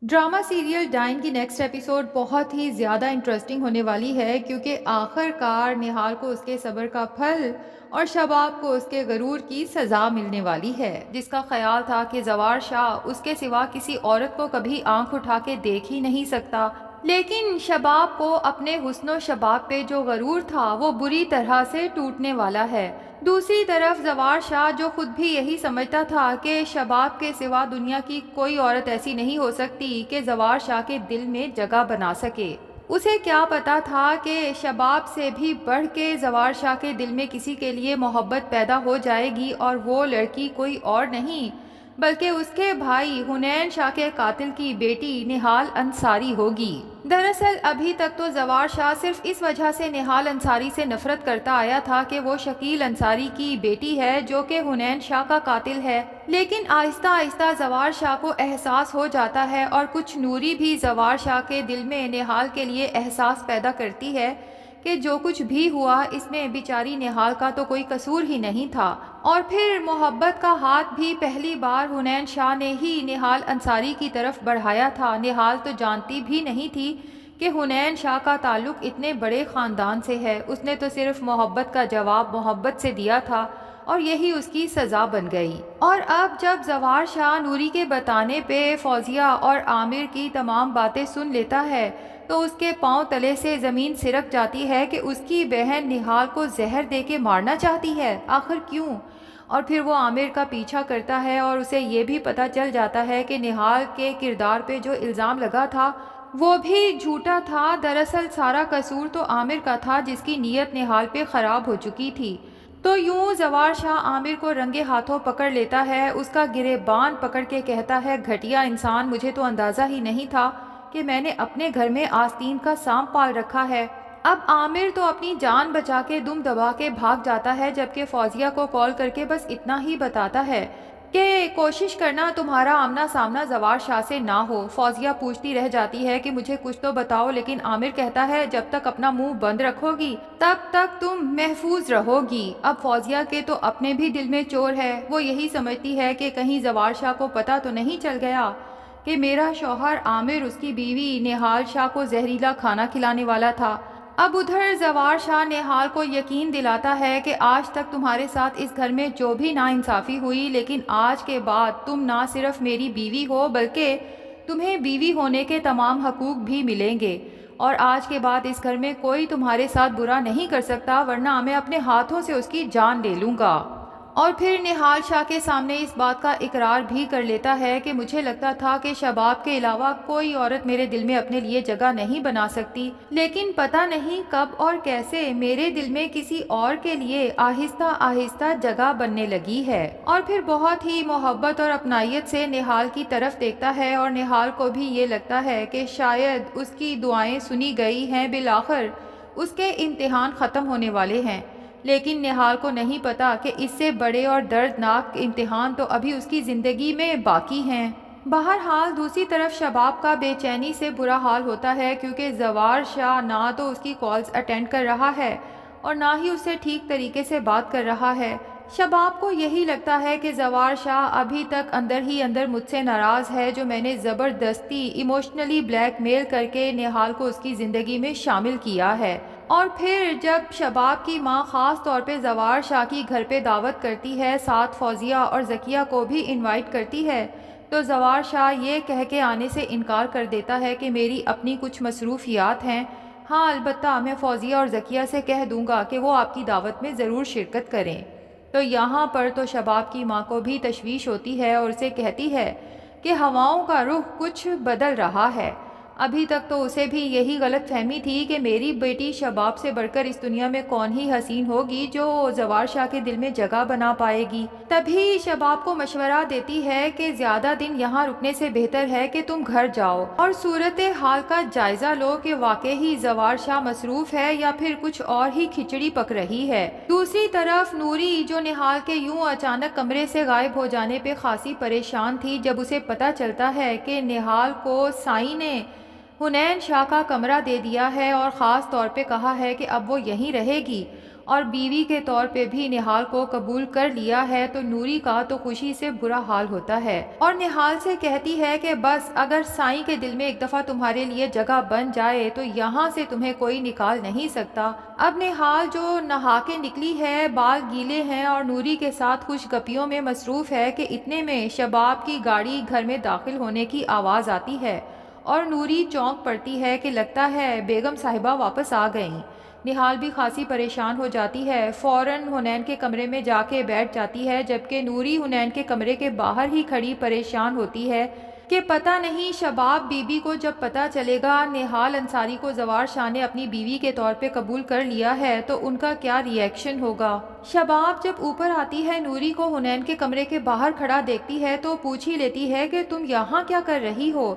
Drama serial ڈائن کی next episode بہت ہی زیادہ انٹرسٹنگ ہونے والی ہے کیونکہ آخر کار نہال کو اس کے صبر کا پھل اور شباب کو اس کے غرور کی سزا ملنے والی ہے، جس کا خیال تھا کہ زوار شاہ اس کے سوا کسی عورت کو کبھی آنکھ اٹھا کے دیکھ ہی نہیں سکتا، لیکن شباب کو اپنے حسن و شباب پہ جو غرور تھا وہ بری طرح سے ٹوٹنے والا ہے۔ دوسری طرف زوار شاہ جو خود بھی یہی سمجھتا تھا کہ شباب کے سوا دنیا کی کوئی عورت ایسی نہیں ہو سکتی کہ زوار شاہ کے دل میں جگہ بنا سکے، اسے کیا پتا تھا کہ شباب سے بھی بڑھ کے زوار شاہ کے دل میں کسی کے لیے محبت پیدا ہو جائے گی، اور وہ لڑکی کوئی اور نہیں بلکہ اس کے بھائی حنین شاہ کے قاتل کی بیٹی نہال انصاری ہوگی۔ دراصل ابھی تک تو زوار شاہ صرف اس وجہ سے نہال انصاری سے نفرت کرتا آیا تھا کہ وہ شکیل انصاری کی بیٹی ہے جو کہ حنین شاہ کا قاتل ہے، لیکن آہستہ آہستہ زوار شاہ کو احساس ہو جاتا ہے اور کچھ نوری بھی زوار شاہ کے دل میں نہال کے لیے احساس پیدا کرتی ہے کہ جو کچھ بھی ہوا اس میں بیچاری نہال کا تو کوئی قصور ہی نہیں تھا، اور پھر محبت کا ہاتھ بھی پہلی بار حنین شاہ نے ہی نہال انصاری کی طرف بڑھایا تھا۔ نہال تو جانتی بھی نہیں تھی کہ حنین شاہ کا تعلق اتنے بڑے خاندان سے ہے، اس نے تو صرف محبت کا جواب محبت سے دیا تھا اور یہی اس کی سزا بن گئی۔ اور اب جب زوار شاہ نوری کے بتانے پہ فوزیہ اور عامر کی تمام باتیں سن لیتا ہے تو اس کے پاؤں تلے سے زمین سرک جاتی ہے کہ اس کی بہن نہال کو زہر دے کے مارنا چاہتی ہے، آخر کیوں؟ اور پھر وہ عامر کا پیچھا کرتا ہے اور اسے یہ بھی پتہ چل جاتا ہے کہ نہال کے کردار پہ جو الزام لگا تھا وہ بھی جھوٹا تھا، دراصل سارا قصور تو عامر کا تھا جس کی نیت نہال پہ خراب ہو چکی تھی۔ تو یوں زوار شاہ عامر کو رنگے ہاتھوں پکڑ لیتا ہے، اس کا گریبان پکڑ کے کہتا ہے، گھٹیا انسان، مجھے تو اندازہ ہی نہیں تھا کہ میں نے اپنے گھر میں آستین کا سانپ پال رکھا ہے۔ اب عامر تو اپنی جان بچا کے دم دبا کے بھاگ جاتا ہے، جبکہ فوزیہ کو کال کر کے بس اتنا ہی بتاتا ہے کہ کوشش کرنا تمہارا آمنا سامنا زوار شاہ سے نہ ہو۔ فوزیہ پوچھتی رہ جاتی ہے کہ مجھے کچھ تو بتاؤ، لیکن عامر کہتا ہے جب تک اپنا منہ بند رکھو گی تب تک تم محفوظ رہو گی۔ اب فوزیہ کے تو اپنے بھی دل میں چور ہے، وہ یہی سمجھتی ہے کہ کہیں زوار شاہ کو پتہ تو نہیں چل گیا کہ میرا شوہر عامر اس کی بیوی نہال شاہ کو زہریلا کھانا کھلانے والا تھا۔ اب ادھر زوار شاہ نہال کو یقین دلاتا ہے کہ آج تک تمہارے ساتھ اس گھر میں جو بھی ناانصافی ہوئی، لیکن آج کے بعد تم نہ صرف میری بیوی ہو بلکہ تمہیں بیوی ہونے کے تمام حقوق بھی ملیں گے، اور آج کے بعد اس گھر میں کوئی تمہارے ساتھ برا نہیں کر سکتا، ورنہ میں اپنے ہاتھوں سے اس کی جان لے لوں گا۔ اور پھر نہال شاہ کے سامنے اس بات کا اقرار بھی کر لیتا ہے کہ مجھے لگتا تھا کہ شباب کے علاوہ کوئی عورت میرے دل میں اپنے لیے جگہ نہیں بنا سکتی، لیکن پتہ نہیں کب اور کیسے میرے دل میں کسی اور کے لیے آہستہ آہستہ جگہ بننے لگی ہے۔ اور پھر بہت ہی محبت اور اپنائیت سے نہال کی طرف دیکھتا ہے، اور نہال کو بھی یہ لگتا ہے کہ شاید اس کی دعائیں سنی گئی ہیں، بالآخر اس کے امتحان ختم ہونے والے ہیں، لیکن نہال کو نہیں پتا کہ اس سے بڑے اور دردناک امتحان تو ابھی اس کی زندگی میں باقی ہیں۔ بہرحال دوسری طرف شباب کا بے چینی سے برا حال ہوتا ہے کیونکہ زوار شاہ نہ تو اس کی کالز اٹینڈ کر رہا ہے اور نہ ہی اس سے ٹھیک طریقے سے بات کر رہا ہے۔ شباب کو یہی لگتا ہے کہ زوار شاہ ابھی تک اندر ہی اندر مجھ سے ناراض ہے، جو میں نے زبردستی ایموشنلی بلیک میل کر کے نہال کو اس کی زندگی میں شامل کیا ہے۔ اور پھر جب شباب کی ماں خاص طور پہ زوار شاہ کی گھر پہ دعوت کرتی ہے، ساتھ فوزیہ اور ذکیہ کو بھی انوائٹ کرتی ہے، تو زوار شاہ یہ کہہ کے آنے سے انکار کر دیتا ہے کہ میری اپنی کچھ مصروفیات ہیں، ہاں البتہ میں فوزیہ اور ذکیہ سے کہہ دوں گا کہ وہ آپ کی دعوت میں ضرور شرکت کریں۔ تو یہاں پر تو شباب کی ماں کو بھی تشویش ہوتی ہے اور اسے کہتی ہے کہ ہواؤں کا رخ کچھ بدل رہا ہے۔ ابھی تک تو اسے بھی یہی غلط فہمی تھی کہ میری بیٹی شباب سے بڑھ کر اس دنیا میں کون ہی حسین ہوگی جو زوار شاہ کے دل میں جگہ بنا پائے گی۔ تبھی شباب کو مشورہ دیتی ہے کہ زیادہ دن یہاں رکنے سے بہتر ہے کہ تم گھر جاؤ اور صورتحال کا جائزہ لو کہ واقعی زوار شاہ مصروف ہے یا پھر کچھ اور ہی کھچڑی پک رہی ہے۔ دوسری طرف نوری جو نہال کے یوں اچانک کمرے سے غائب ہو جانے پہ خاصی پریشان تھی، جب اسے پتہ چلتا ہے کہ نہال کو سائی نے حنین شاہ کا کمرہ دے دیا ہے اور خاص طور پہ کہا ہے کہ اب وہ یہیں رہے گی، اور بیوی کے طور پہ بھی نہال کو قبول کر لیا ہے تو نوری کا تو خوشی سے برا حال ہوتا ہے اور نہال سے کہتی ہے کہ بس اگر سائیں کے دل میں ایک دفعہ تمہارے لیے جگہ بن جائے تو یہاں سے تمہیں کوئی نکال نہیں سکتا۔ اب نہال جو نہا کے نکلی ہے، بال گیلے ہیں اور نوری کے ساتھ خوش گپیوں میں مصروف ہے کہ اتنے میں شباب کی گاڑی گھر میں داخل ہونے کی آواز آتی ہے اور نوری چونک پڑتی ہے کہ لگتا ہے بیگم صاحبہ واپس آ گئیں۔ نہال بھی خاصی پریشان ہو جاتی ہے، فوراً حنین کے کمرے میں جا کے بیٹھ جاتی ہے، جبکہ نوری حنین کے کمرے کے باہر ہی کھڑی پریشان ہوتی ہے کہ پتہ نہیں شباب بیوی کو جب پتہ چلے گا نہال انصاری کو زوار شاہ نے اپنی بیوی کے طور پہ قبول کر لیا ہے تو ان کا کیا ری ایکشن ہوگا۔ شباب جب اوپر آتی ہے، نوری کو حنین کے کمرے کے باہر کھڑا دیکھتی ہے تو پوچھ ہی لیتی ہے کہ تم یہاں کیا کر رہی ہو؟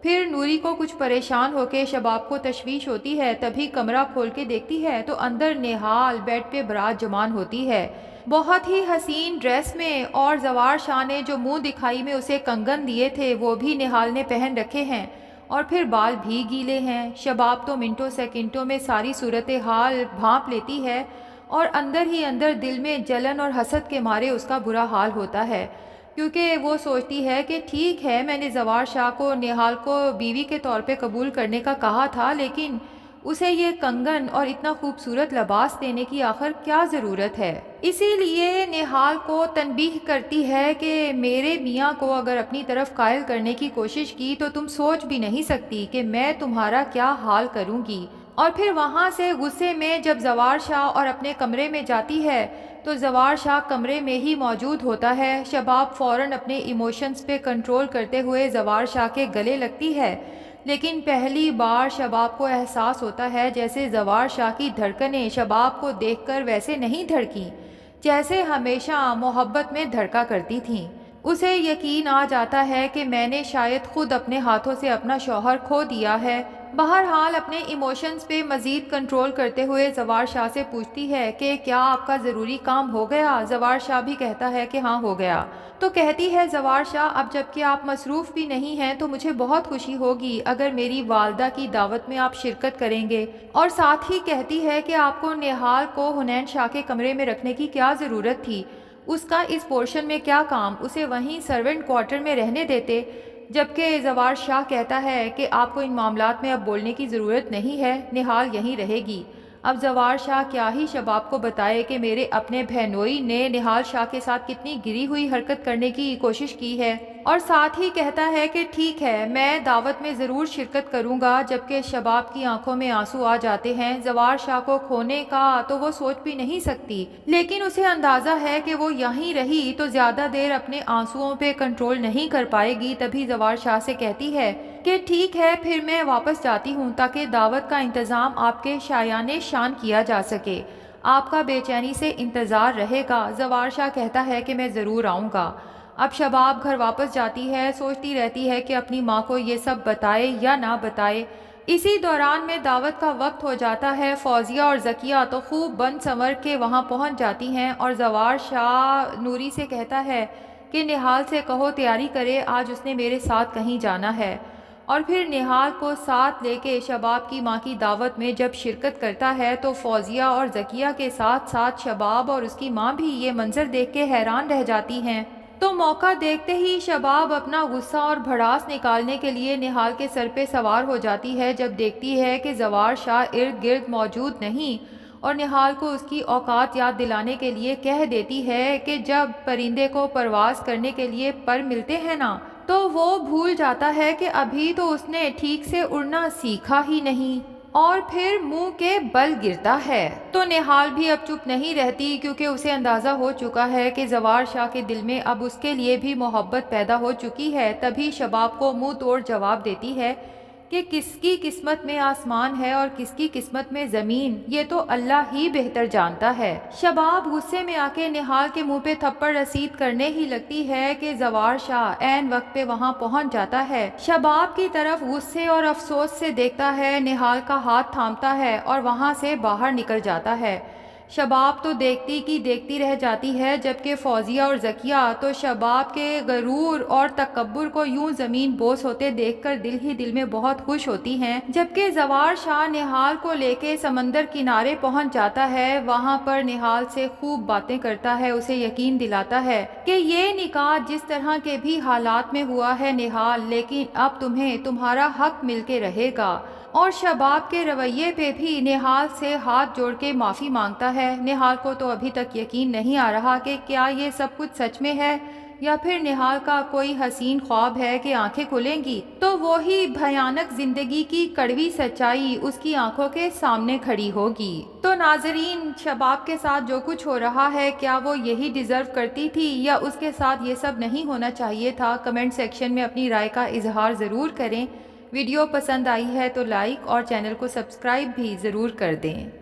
پھر نوری کو کچھ پریشان ہو کے شباب کو تشویش ہوتی ہے، تبھی کمرہ کھول کے دیکھتی ہے تو اندر نہال بیڈ پہ برات جمان ہوتی ہے، بہت ہی حسین ڈریس میں، اور زوار شاہ نے جو منہ دکھائی میں اسے کنگن دیے تھے وہ بھی نہال نے پہن رکھے ہیں، اور پھر بال بھی گیلے ہیں۔ شباب تو منٹوں سیکنڈوں میں ساری صورتحال بھانپ لیتی ہے اور اندر ہی اندر دل میں جلن اور حسد کے مارے اس کا برا حال ہوتا ہے، کیونکہ وہ سوچتی ہے کہ ٹھیک ہے میں نے زوار شاہ کو نہال کو بیوی کے طور پہ قبول کرنے کا کہا تھا، لیکن اسے یہ کنگن اور اتنا خوبصورت لباس دینے کی آخر کیا ضرورت ہے؟ اسی لیے نہال کو تنبیہ کرتی ہے کہ میرے میاں کو اگر اپنی طرف قائل کرنے کی کوشش کی تو تم سوچ بھی نہیں سکتی کہ میں تمہارا کیا حال کروں گی۔ اور پھر وہاں سے غصے میں جب زوار شاہ اور اپنے کمرے میں جاتی ہے تو زوار شاہ کمرے میں ہی موجود ہوتا ہے۔ شباب فوراً اپنے ایموشنز پہ کنٹرول کرتے ہوئے زوار شاہ کے گلے لگتی ہے، لیکن پہلی بار شباب کو احساس ہوتا ہے جیسے زوار شاہ کی دھڑکنیں شباب کو دیکھ کر ویسے نہیں دھڑکیں جیسے ہمیشہ محبت میں دھڑکا کرتی تھیں۔ اسے یقین آ جاتا ہے کہ میں نے شاید خود اپنے ہاتھوں سے اپنا شوہر کھو دیا ہے۔ بہرحال اپنے ایموشنز پہ مزید کنٹرول کرتے ہوئے زوار شاہ سے پوچھتی ہے کہ کیا آپ کا ضروری کام ہو گیا؟ زوار شاہ بھی کہتا ہے کہ ہاں ہو گیا۔ تو کہتی ہے زوار شاہ اب جب کہ آپ مصروف بھی نہیں ہیں تو مجھے بہت خوشی ہوگی اگر میری والدہ کی دعوت میں آپ شرکت کریں گے، اور ساتھ ہی کہتی ہے کہ آپ کو نہال کو حنین شاہ کے کمرے میں رکھنے کی کیا ضرورت تھی، اس کا اس پورشن میں کیا کام، اسے وہیں سرونٹ کوارٹر میں رہنے دیتے۔ جبکہ زوار شاہ کہتا ہے کہ آپ کو ان معاملات میں اب بولنے کی ضرورت نہیں ہے، نہال یہیں رہے گی۔ اب زوار شاہ کیا ہی شباب کو بتائے کہ میرے اپنے بہنوئی نے نہال شاہ کے ساتھ کتنی گری ہوئی حرکت کرنے کی کوشش کی ہے، اور ساتھ ہی کہتا ہے کہ ٹھیک ہے میں دعوت میں ضرور شرکت کروں گا۔ جبکہ شباب کی آنکھوں میں آنسو آ جاتے ہیں۔ زوار شاہ کو کھونے کا تو وہ سوچ بھی نہیں سکتی، لیکن اسے اندازہ ہے کہ وہ یہیں رہی تو زیادہ دیر اپنے آنسوؤں پہ کنٹرول نہیں کر پائے گی۔ تبھی زوار شاہ سے کہتی ہے کہ ٹھیک ہے پھر میں واپس جاتی ہوں تاکہ دعوت کا انتظام آپ کے شایان شان کیا جا سکے، آپ کا بے چینی سے انتظار رہے گا۔ زوار شاہ کہتا ہے کہ میں ضرور آؤں گا۔ اب شباب گھر واپس جاتی ہے، سوچتی رہتی ہے کہ اپنی ماں کو یہ سب بتائے یا نہ بتائے۔ اسی دوران میں دعوت کا وقت ہو جاتا ہے۔ فوزیہ اور ذکیہ تو خوب بن سنور کے وہاں پہنچ جاتی ہیں اور زوار شاہ نوری سے کہتا ہے کہ نہال سے کہو تیاری کرے، آج اس نے میرے ساتھ کہیں جانا ہے، اور پھر نہال کو ساتھ لے کے شباب کی ماں کی دعوت میں جب شرکت کرتا ہے تو فوزیہ اور ذکیہ کے ساتھ ساتھ شباب اور اس کی ماں بھی یہ منظر دیکھ کے حیران رہ جاتی ہیں۔ تو موقع دیکھتے ہی شباب اپنا غصہ اور بھڑاس نکالنے کے لیے نہال کے سر پہ سوار ہو جاتی ہے جب دیکھتی ہے کہ زوار شاہ ارد گرد موجود نہیں، اور نہال کو اس کی اوقات یاد دلانے کے لیے کہہ دیتی ہے کہ جب پرندے کو پرواز کرنے کے لیے پر ملتے ہیں نا تو وہ بھول جاتا ہے کہ ابھی تو اس نے ٹھیک سے اڑنا سیکھا ہی نہیں، اور پھر منہ کے بل گرتا ہے۔ تو نہال بھی اب چپ نہیں رہتی کیونکہ اسے اندازہ ہو چکا ہے کہ زوار شاہ کے دل میں اب اس کے لیے بھی محبت پیدا ہو چکی ہے۔ تبھی شباب کو منہ توڑ جواب دیتی ہے کہ کس کی قسمت میں آسمان ہے اور کس کی قسمت میں زمین، یہ تو اللہ ہی بہتر جانتا ہے۔ شباب غصے میں آ کے نہال کے منہ پہ تھپڑ رسید کرنے ہی لگتی ہے کہ زوار شاہ عین وقت پہ وہاں پہنچ جاتا ہے، شباب کی طرف غصے اور افسوس سے دیکھتا ہے، نہال کا ہاتھ تھامتا ہے اور وہاں سے باہر نکل جاتا ہے۔ شباب تو دیکھتی کی دیکھتی رہ جاتی ہے، جبکہ فوزیہ اور ذکیہ تو شباب کے غرور اور تکبر کو یوں زمین بوس ہوتے دیکھ کر دل ہی دل میں بہت خوش ہوتی ہیں۔ جبکہ زوار شاہ نہال کو لے کے سمندر کنارے پہنچ جاتا ہے، وہاں پر نہال سے خوب باتیں کرتا ہے، اسے یقین دلاتا ہے کہ یہ نکاح جس طرح کے بھی حالات میں ہوا ہے نہال، لیکن اب تمہیں تمہارا حق مل کے رہے گا۔ اور شباب کے رویے پہ بھی نہال سے ہاتھ جوڑ کے معافی مانگتا ہے۔ نہال کو تو ابھی تک یقین نہیں آ رہا کہ کیا یہ سب کچھ سچ میں ہے یا پھر نہال کا کوئی حسین خواب ہے کہ آنکھیں کھلیں گی تو وہی بھیانک زندگی کی کڑوی سچائی اس کی آنکھوں کے سامنے کھڑی ہوگی۔ تو ناظرین، شباب کے ساتھ جو کچھ ہو رہا ہے، کیا وہ یہی ڈیزرو کرتی تھی یا اس کے ساتھ یہ سب نہیں ہونا چاہیے تھا؟ کمنٹ سیکشن میں اپنی رائے کا اظہار ضرور کریں۔ ویڈیو پسند آئی ہے تو لائک اور چینل کو سبسکرائب بھی ضرور کر دیں۔